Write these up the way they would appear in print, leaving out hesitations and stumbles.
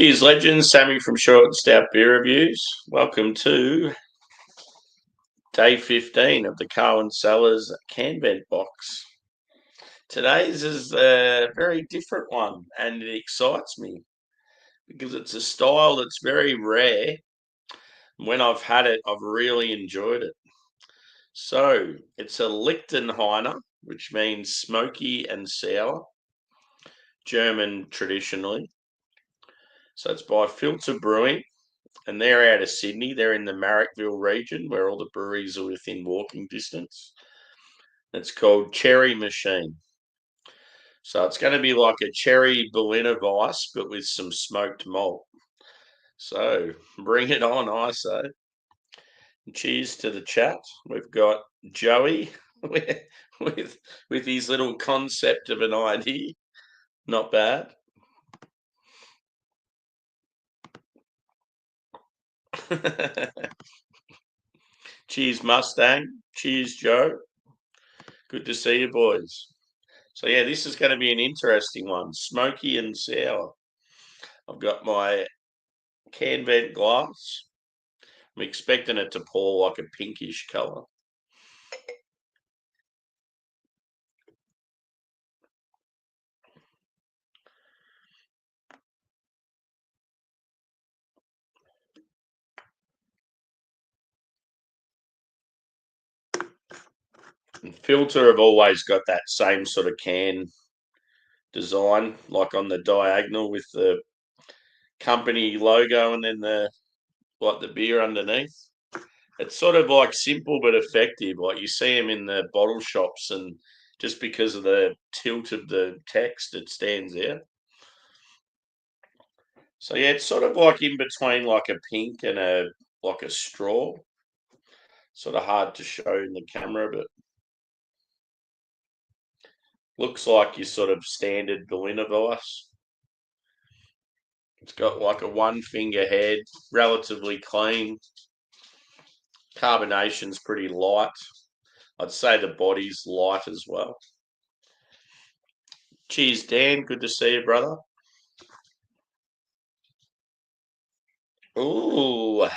Cheers, legends. Sammy from Short and Stout Beer Reviews. Welcome to day 15 of the CARWYN CELLARS can vent box. Today's is a very different one, and it excites me because it's a style that's very rare. When I've had it, I've really enjoyed it. So it's a Lichtenhainer, which means smoky and sour, German traditionally. So it's by Philter Brewing. And they're out of Sydney. They're in the Marrickville region where all the breweries are within walking distance. It's called Cherry Machine. So it's going to be like a cherry Berliner Weiss, but with some smoked malt. So bring it on, I say. Cheers to the chat. We've got Joey with his little concept of an idea. Not bad. Cheers, Mustang. Cheers, Joe. Good to see you, boys. So, yeah, this is going to be an interesting one. Smoky and sour. I've got my can vent glass. I'm expecting it to pour like a pinkish colour. And Philter have always got that same sort of can design, like on the diagonal with the company logo and then the beer underneath. It's sort of like simple but effective. Like you see them in the bottle shops, and just because of the tilt of the text, it stands out. So yeah, it's sort of like in between like a pink and a straw. Sort of hard to show in the camera, but looks like your sort of standard Berliner Weiss. It's got like a one finger head, relatively clean. Carbonation's pretty light. I'd say the body's light as well. Cheers, Dan. Good to see you, brother. Ooh.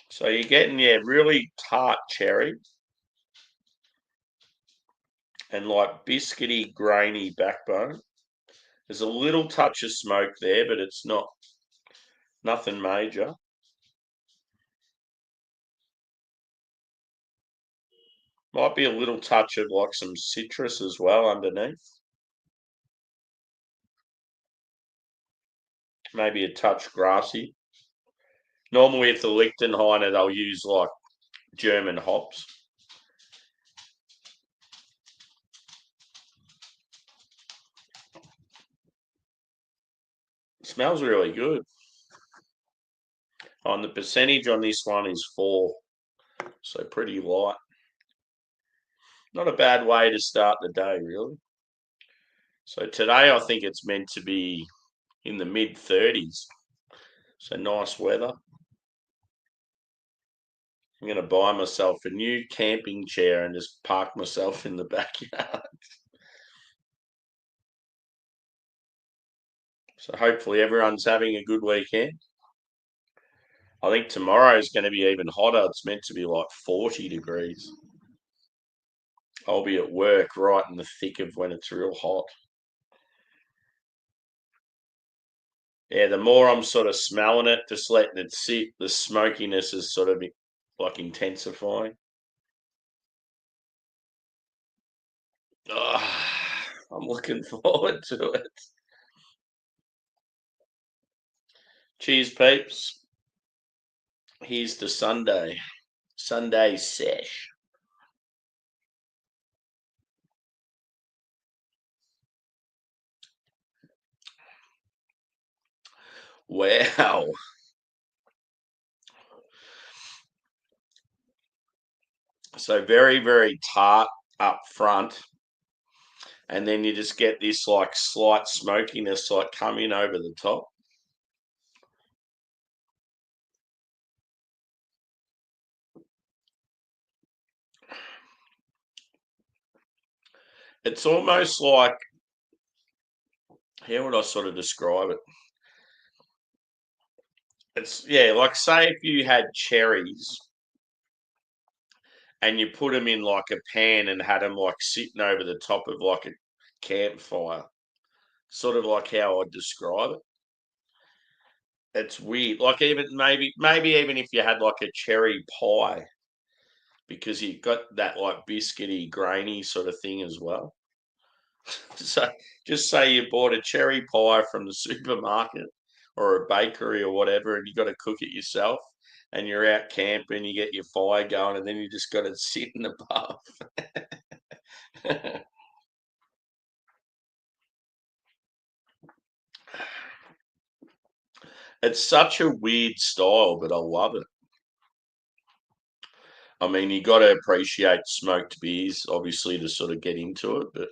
So you're getting, yeah, really tart cherry and like biscuity, grainy backbone. There's a little touch of smoke there, but it's nothing major. Might be a little touch of like some citrus as well underneath. Maybe a touch grassy. Normally, with the Lichtenhainer, they'll use like German hops. It smells really good. On the percentage on this one is 4, so pretty light. Not a bad way to start the day, really. So today I think it's meant to be in the mid-30s. So nice weather. I'm going to buy myself a new camping chair and just park myself in the backyard. So hopefully everyone's having a good weekend. I think tomorrow is going to be even hotter. It's meant to be like 40 degrees. I'll be at work right in the thick of when it's real hot. Yeah, the more I'm sort of smelling it, just letting it sit, the smokiness is sort of like intensifying. Oh, I'm looking forward to it. Cheers, peeps. Here's the Sunday sesh. Wow. So very, very tart up front. And then you just get this like slight smokiness like coming over the top. It's almost like how would I sort of describe it? It's, yeah, like say if you had cherries and you put them in like a pan and had them like sitting over the top of like a campfire, sort of like how I'd describe it. It's weird. Like even maybe even if you had like a cherry pie, because you got that like biscuity, grainy sort of thing as well. So just say you bought a cherry pie from the supermarket or a bakery or whatever, and you got to cook it yourself. And you're out camping, you get your fire going, and then you just got to sit in the bath. It's such a weird style, but I love it. I mean, you got to appreciate smoked beers, obviously, to sort of get into it. But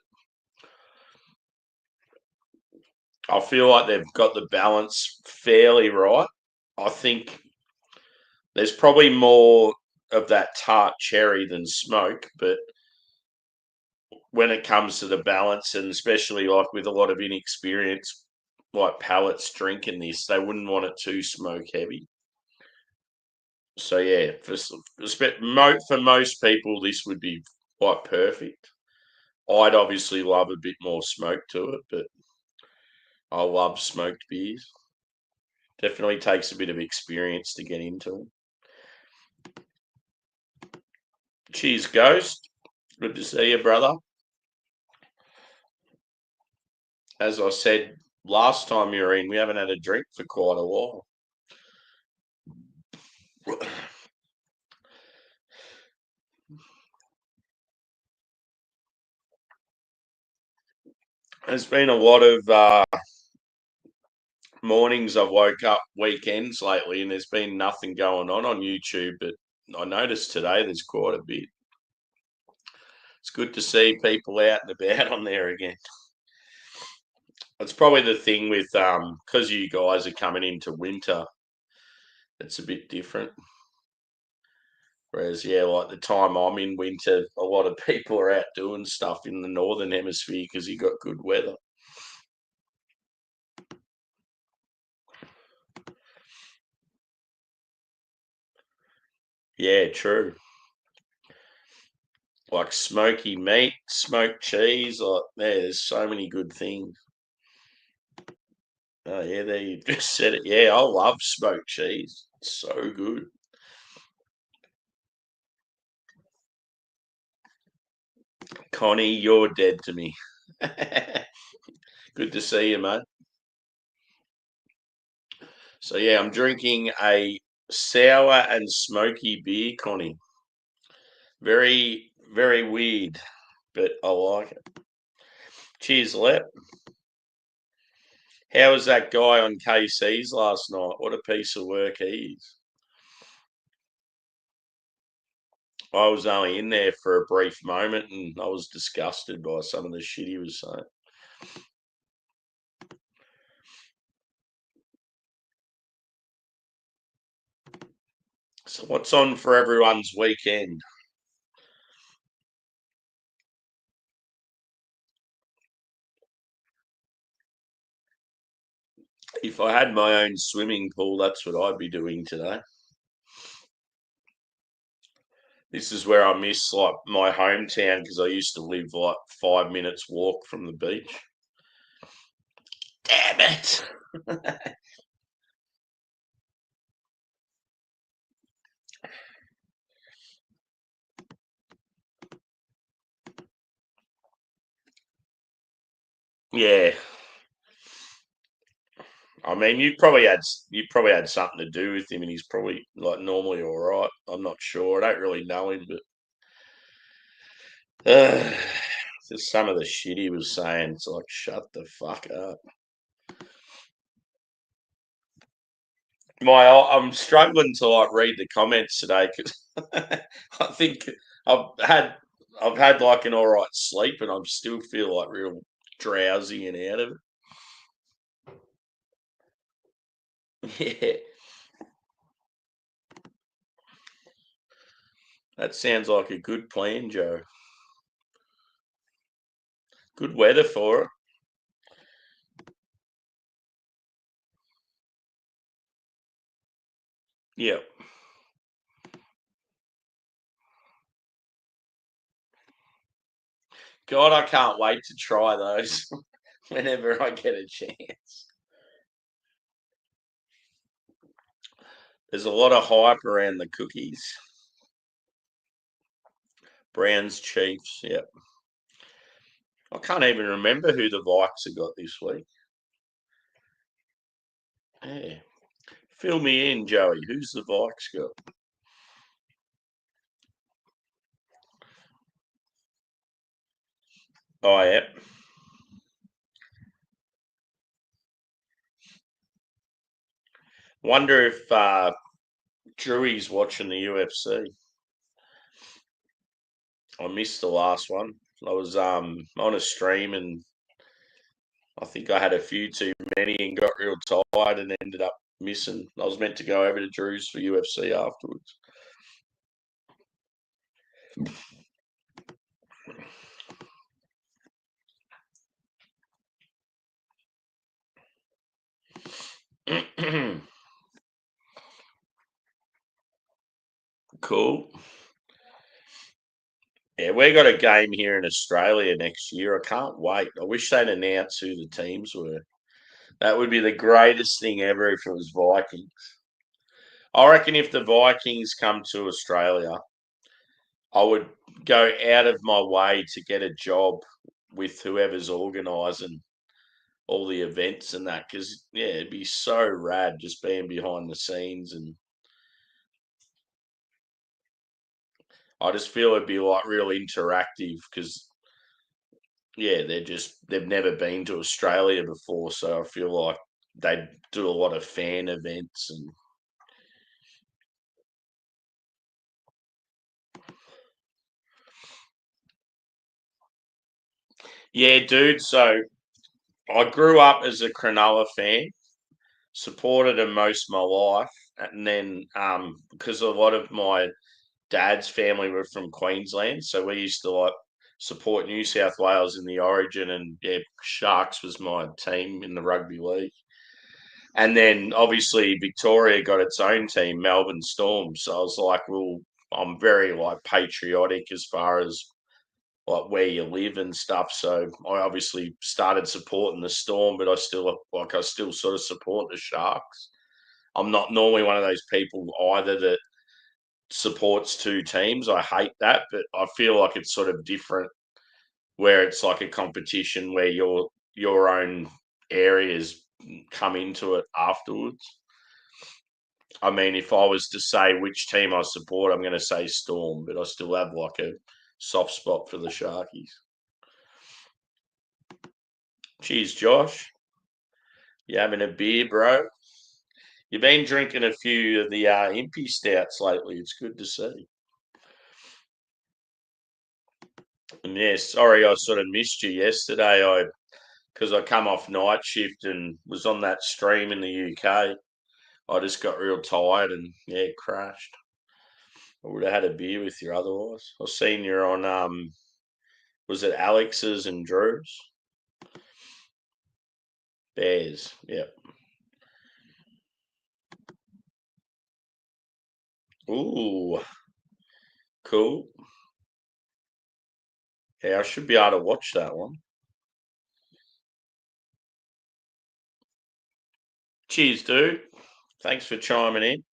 I feel like they've got the balance fairly right. I think there's probably more of that tart cherry than smoke, but when it comes to the balance, and especially like with a lot of inexperienced like palates drinking this, they wouldn't want it too smoke heavy. So yeah, for most people, this would be quite perfect. I'd obviously love a bit more smoke to it, but I love smoked beers. Definitely takes a bit of experience to get into them. Cheers, Ghost. Good to see you, brother. As I said last time you were in, we haven't had a drink for quite a while. There's been a lot of mornings I've woke up weekends lately, and there's been nothing going on YouTube. But I noticed today there's quite a bit. It's good to see people out and about on there again. It's probably the thing with because you guys are coming into winter, it's a bit different. Whereas, yeah, like the time I'm in winter, a lot of people are out doing stuff in the northern hemisphere because you got good weather. Yeah, true. Like smoky meat, smoked cheese, like yeah, there's so many good things. Oh yeah, there you just said it. Yeah, I love smoked cheese. It's so good. Connie, you're dead to me. Good to see you, mate. So yeah, I'm drinking a sour and smoky beer, Connie. Very, very weird, but I like it. Cheers, Lep. How was that guy on KC's last night? What a piece of work he is. I was only in there for a brief moment and I was disgusted by some of the shit he was saying. So, what's on for everyone's weekend? If I had my own swimming pool, that's what I'd be doing today. This is where I miss like my hometown because I used to live like 5 minutes walk from the beach. Damn it! Yeah, I mean you probably had something to do with him, and he's probably like normally all right. I'm not sure. I don't really know him, but just some of the shit he was saying, it's like shut the fuck up. I'm struggling to like read the comments today because I think I've had I've had like an all right sleep, and I still feel like real drowsy and out of it. Yeah, that sounds like a good plan, Joe. Good weather for it. Yeah. God, I can't wait to try those whenever I get a chance. There's a lot of hype around the cookies. Browns Chiefs, yep. I can't even remember who the Vikes have got this week. Yeah. Fill me in, Joey. Who's the Vikes got? Oh, yeah. Wonder if Drewey's watching the UFC. I missed the last one. I was on a stream and I think I had a few too many and got real tired and ended up missing. I was meant to go over to Drew's for UFC afterwards. Cool. Yeah, we got a game here in Australia next year. I can't wait. I wish they'd announce who the teams were. That would be the greatest thing ever if it was Vikings. I reckon if the Vikings come to Australia, I would go out of my way to get a job with whoever's organising all the events and that because yeah, it'd be so rad just being behind the scenes and I just feel it'd be like real interactive because yeah, they've never been to Australia before, so I feel like they do a lot of fan events and yeah, dude. So I grew up as a Cronulla fan, supported them most of my life, and then because a lot of my dad's family were from Queensland, so we used to like support New South Wales in the Origin, and yeah, Sharks was my team in the rugby league. And then obviously Victoria got its own team, Melbourne Storm. So I was like, well, I'm very like patriotic as far as like where you live and stuff. So I obviously started supporting the Storm, but I still sort of support the Sharks. I'm not normally one of those people either that supports two teams. I hate that, but I feel like it's sort of different where it's like a competition where your own areas come into it afterwards. I mean, if I was to say which team I support, I'm going to say Storm, but I still have like a soft spot for the Sharkies. Cheers, Josh. You having a beer, bro? You've been drinking a few of the Impy Stouts lately. It's good to see. And yeah, sorry I sort of missed you yesterday. Because I come off night shift and was on that stream in the UK. I just got real tired and yeah, crashed. I would have had a beer with you otherwise. I seen you're on was it Alex's and Drew's? Bears. Yep. Ooh, cool. Yeah, I should be able to watch that one. Cheers, dude. Thanks for chiming in.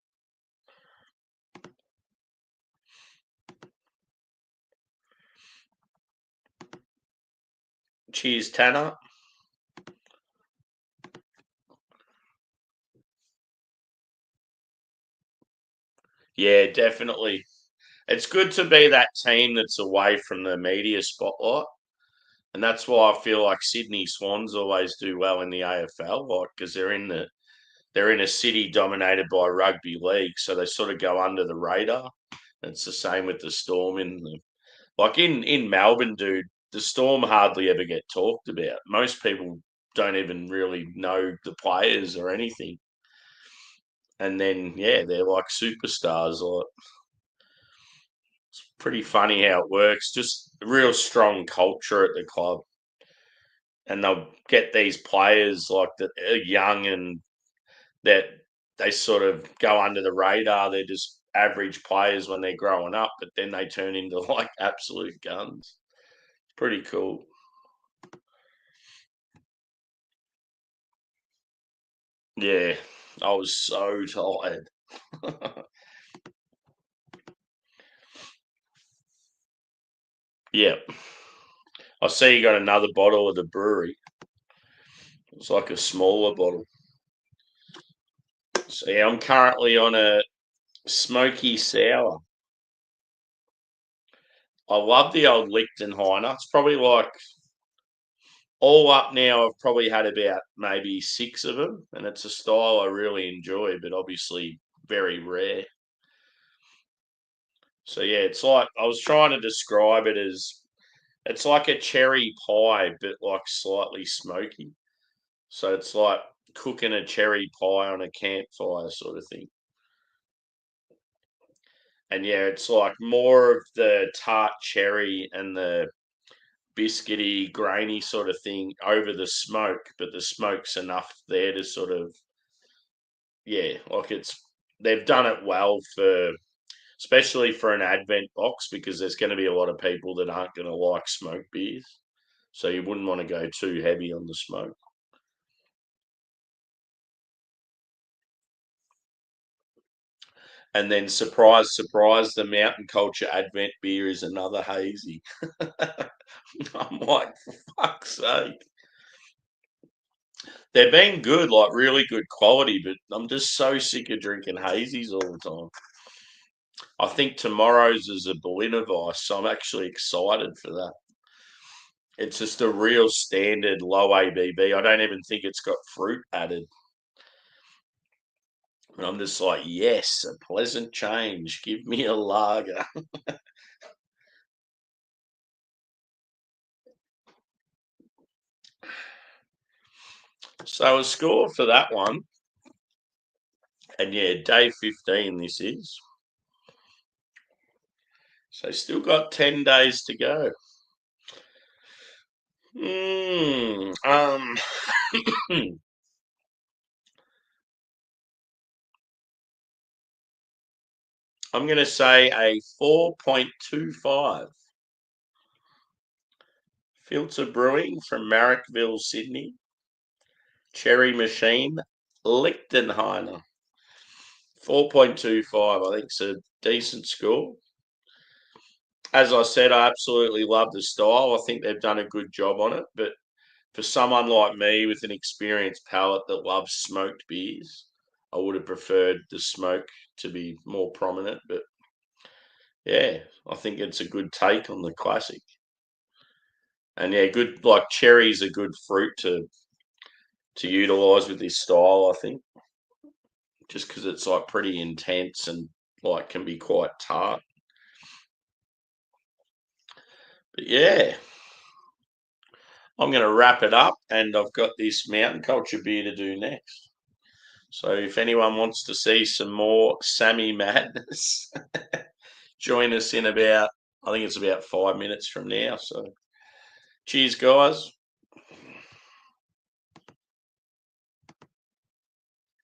Cheers, Tanner. Yeah, definitely. It's good to be that team that's away from the media spotlight. And that's why I feel like Sydney Swans always do well in the AFL, like because they're in a city dominated by rugby league, so they sort of go under the radar. And it's the same with the Storm in Melbourne, dude. The Storm hardly ever get talked about. Most people don't even really know the players or anything. And then yeah, they're like superstars. Like it's pretty funny how it works. Just a real strong culture at the club. And they'll get these players like that are young and that they sort of go under the radar. They're just average players when they're growing up, but then they turn into like absolute guns. Pretty cool. Yeah, I was so tired. Yeah. I see you got another bottle of the brewery. It's like a smaller bottle. So yeah, I'm currently on a smoky sour. I love the old Lichtenhainer. It's probably like all up now. I've probably had about maybe 6 of them, and it's a style I really enjoy, but obviously very rare. So yeah, it's like I was trying to describe it as it's like a cherry pie, but like slightly smoky. So it's like cooking a cherry pie on a campfire sort of thing. And yeah, it's like more of the tart cherry and the biscuity, grainy sort of thing over the smoke, but the smoke's enough there to sort of, yeah, like they've done it well for, especially for an advent box, because there's going to be a lot of people that aren't going to like smoked beers. So you wouldn't want to go too heavy on the smoke. And then surprise, surprise, the Mountain Culture Advent beer is another hazy. I'm like, for fuck's sake. They've been good, like really good quality, but I'm just so sick of drinking hazies all the time. I think tomorrow's is a Berliner Weiss, so I'm actually excited for that. It's just a real standard low ABV. I don't even think it's got fruit added. And I'm just like, yes, a pleasant change. Give me a lager. So a score for that one. And yeah, day 15 this is. So still got 10 days to go. Mm, um, I'm going to say a 4.25. Philter Brewing from Marrickville, Sydney. Cherry Machine, Lichtenhainer. 4.25, I think it's a decent score. As I said, I absolutely love the style. I think they've done a good job on it. But for someone like me with an experienced palate that loves smoked beers, I would have preferred the smoke to be more prominent. But yeah, I think it's a good take on the classic. And yeah, good like cherries are good fruit to utilize with this style, I think, just because it's like pretty intense and like can be quite tart. But yeah, I'm going to wrap it up, and I've got this mountain culture beer to do next. So if anyone wants to see some more Sammy madness, join us in about, I think it's about 5 minutes from now. So cheers, guys.